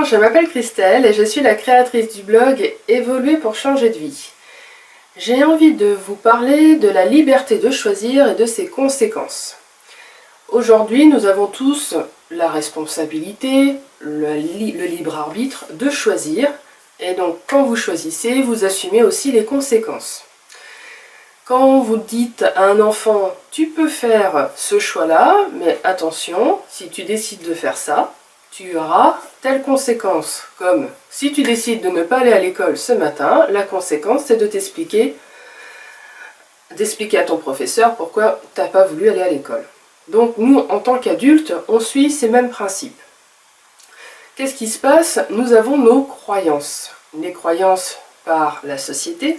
je m'appelle Christelle et je suis la créatrice du blog Évoluer pour changer de vie. J'ai envie de vous parler de la liberté de choisir et de ses conséquences. Aujourd'hui, nous avons tous la responsabilité, le libre arbitre de choisir. Et donc, quand vous choisissez, vous assumez aussi les conséquences. Quand vous dites à un enfant, tu peux faire ce choix-là, mais attention, si tu décides de faire ça, tu auras telle conséquence. Comme si tu décides de ne pas aller à l'école ce matin, la conséquence c'est de d'expliquer à ton professeur pourquoi tu n'as pas voulu aller à l'école. Donc nous, en tant qu'adultes, on suit ces mêmes principes. Qu'est-ce qui se passe? Nous avons nos croyances. Les croyances par la société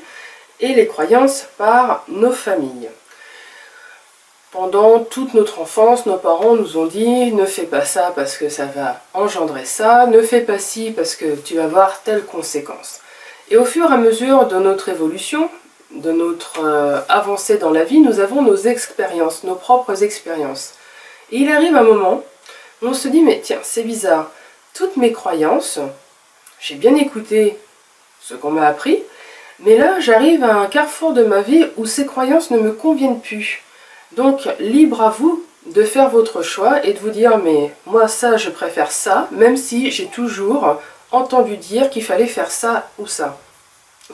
et les croyances par nos familles. Pendant toute notre enfance, nos parents nous ont dit « ne fais pas ça parce que ça va engendrer ça, ne fais pas ci parce que tu vas avoir telle conséquence ». Et au fur et à mesure de notre évolution, de notre avancée dans la vie, nous avons nos expériences, nos propres expériences. Et il arrive un moment où on se dit « mais tiens, c'est bizarre, toutes mes croyances, j'ai bien écouté ce qu'on m'a appris, mais là j'arrive à un carrefour de ma vie où ces croyances ne me conviennent plus. » Donc, libre à vous de faire votre choix et de vous dire « mais moi ça, je préfère ça », même si j'ai toujours entendu dire qu'il fallait faire ça ou ça.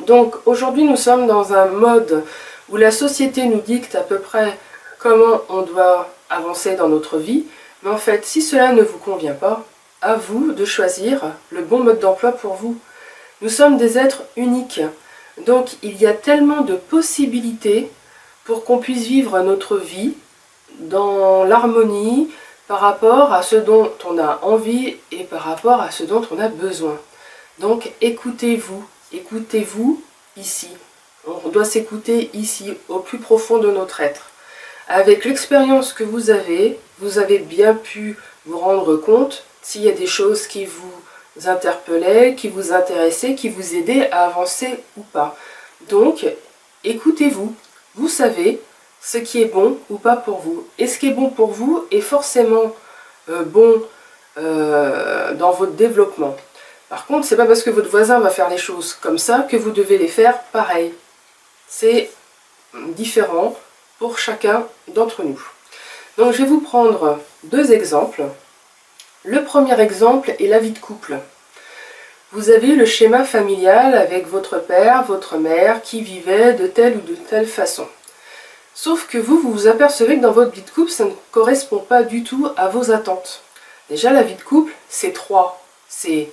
Donc, aujourd'hui, nous sommes dans un mode où la société nous dicte à peu près comment on doit avancer dans notre vie, mais en fait, si cela ne vous convient pas, à vous de choisir le bon mode d'emploi pour vous. Nous sommes des êtres uniques, donc il y a tellement de possibilités pour qu'on puisse vivre notre vie dans l'harmonie par rapport à ce dont on a envie et par rapport à ce dont on a besoin. Donc écoutez-vous ici. On doit s'écouter ici, au plus profond de notre être. Avec l'expérience que vous avez bien pu vous rendre compte s'il y a des choses qui vous interpellaient, qui vous intéressaient, qui vous aidaient à avancer ou pas. Donc écoutez-vous. Vous savez ce qui est bon ou pas pour vous. Et ce qui est bon pour vous est forcément bon dans votre développement. Par contre, c'est pas parce que votre voisin va faire les choses comme ça que vous devez les faire pareil. C'est différent pour chacun d'entre nous. Donc je vais vous prendre deux exemples. Le premier exemple est la vie de couple. Vous avez le schéma familial avec votre père, votre mère qui vivaient de telle ou de telle façon. Sauf que vous vous apercevez que dans votre vie de couple, ça ne correspond pas du tout à vos attentes. Déjà, la vie de couple, c'est trois. C'est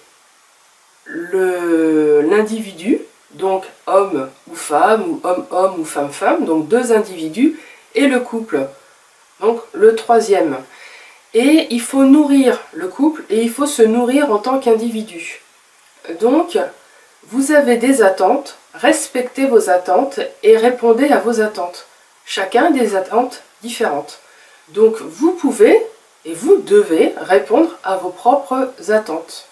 l'individu, donc homme ou femme, ou homme-homme ou femme-femme, donc deux individus, et le couple, donc le troisième. Et il faut nourrir le couple et il faut se nourrir en tant qu'individu. Donc, vous avez des attentes, respectez vos attentes et répondez à vos attentes. Chacun a des attentes différentes. Donc, vous pouvez et vous devez répondre à vos propres attentes.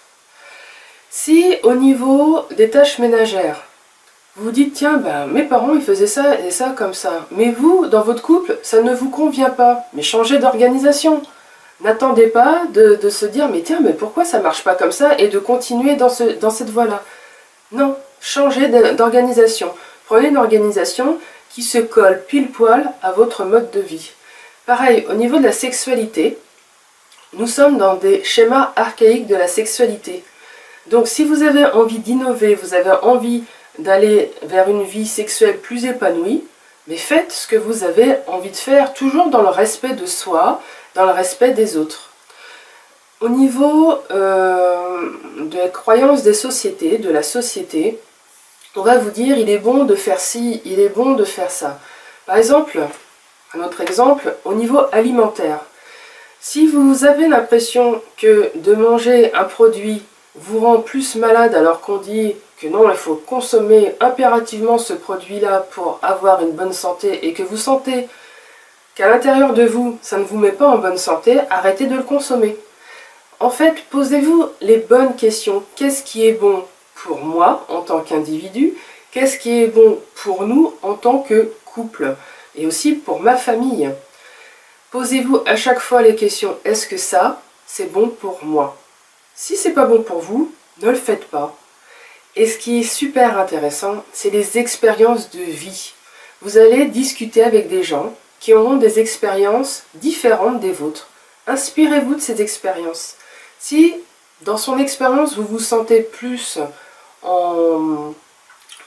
Si au niveau des tâches ménagères, vous vous dites, tiens, mes parents ils faisaient ça et ça comme ça, mais vous, dans votre couple, ça ne vous convient pas, mais changez d'organisation. N'attendez pas de se dire, mais tiens, mais pourquoi ça ne marche pas comme ça, et de continuer dans cette voie-là. Non, changez d'organisation. Prenez une organisation qui se colle pile-poil à votre mode de vie. Pareil, au niveau de la sexualité, nous sommes dans des schémas archaïques de la sexualité. Donc si vous avez envie d'innover, vous avez envie d'aller vers une vie sexuelle plus épanouie, mais faites ce que vous avez envie de faire, toujours dans le respect de soi, dans le respect des autres. Au niveau de la croyance des sociétés, de la société, on va vous dire il est bon de faire ci, il est bon de faire ça. Par exemple, un autre exemple, au niveau alimentaire. Si vous avez l'impression que de manger un produit vous rend plus malade alors qu'on dit que non, il faut consommer impérativement ce produit-là pour avoir une bonne santé et que vous sentez qu'à l'intérieur de vous, ça ne vous met pas en bonne santé, arrêtez de le consommer. En fait, posez-vous les bonnes questions. Qu'est-ce qui est bon pour moi en tant qu'individu? Qu'est-ce qui est bon pour nous en tant que couple? Et aussi pour ma famille. Posez-vous à chaque fois les questions, est-ce que ça, c'est bon pour moi? Si c'est pas bon pour vous, ne le faites pas. Et ce qui est super intéressant, c'est les expériences de vie. Vous allez discuter avec des gens qui auront des expériences différentes des vôtres. Inspirez-vous de ces expériences. Si dans son expérience vous vous sentez plus on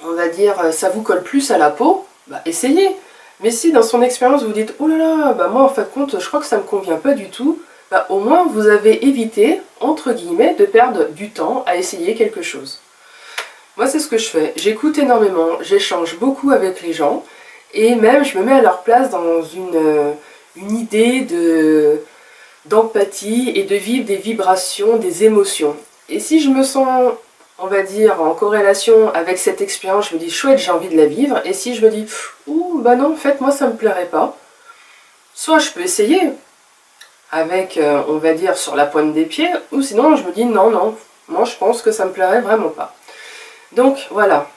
va dire, ça vous colle plus à la peau, bah essayez. Mais si dans son expérience vous dites, oh là là, bah moi en fin de compte, je crois que ça ne me convient pas du tout, bah au moins vous avez évité, entre guillemets, de perdre du temps à essayer quelque chose. Moi c'est ce que je fais, j'écoute énormément, j'échange beaucoup avec les gens, et même je me mets à leur place dans une idée d'empathie et de vivre des vibrations, des émotions. Et si je me sens, on va dire, en corrélation avec cette expérience, je me dis chouette, j'ai envie de la vivre. Et si je me dis, ouh, bah non, en fait, moi ça me plairait pas. Soit je peux essayer, avec, on va dire, sur la pointe des pieds, ou sinon je me dis non, non, moi je pense que ça me plairait vraiment pas. Donc voilà,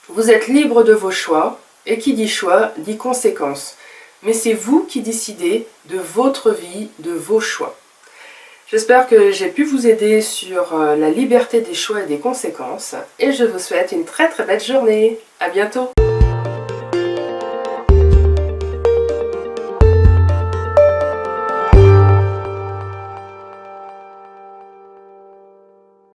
vous êtes libre de vos choix, et qui dit choix dit conséquences. Mais c'est vous qui décidez de votre vie, de vos choix. J'espère que j'ai pu vous aider sur la liberté des choix et des conséquences, et je vous souhaite une très très belle journée. À bientôt.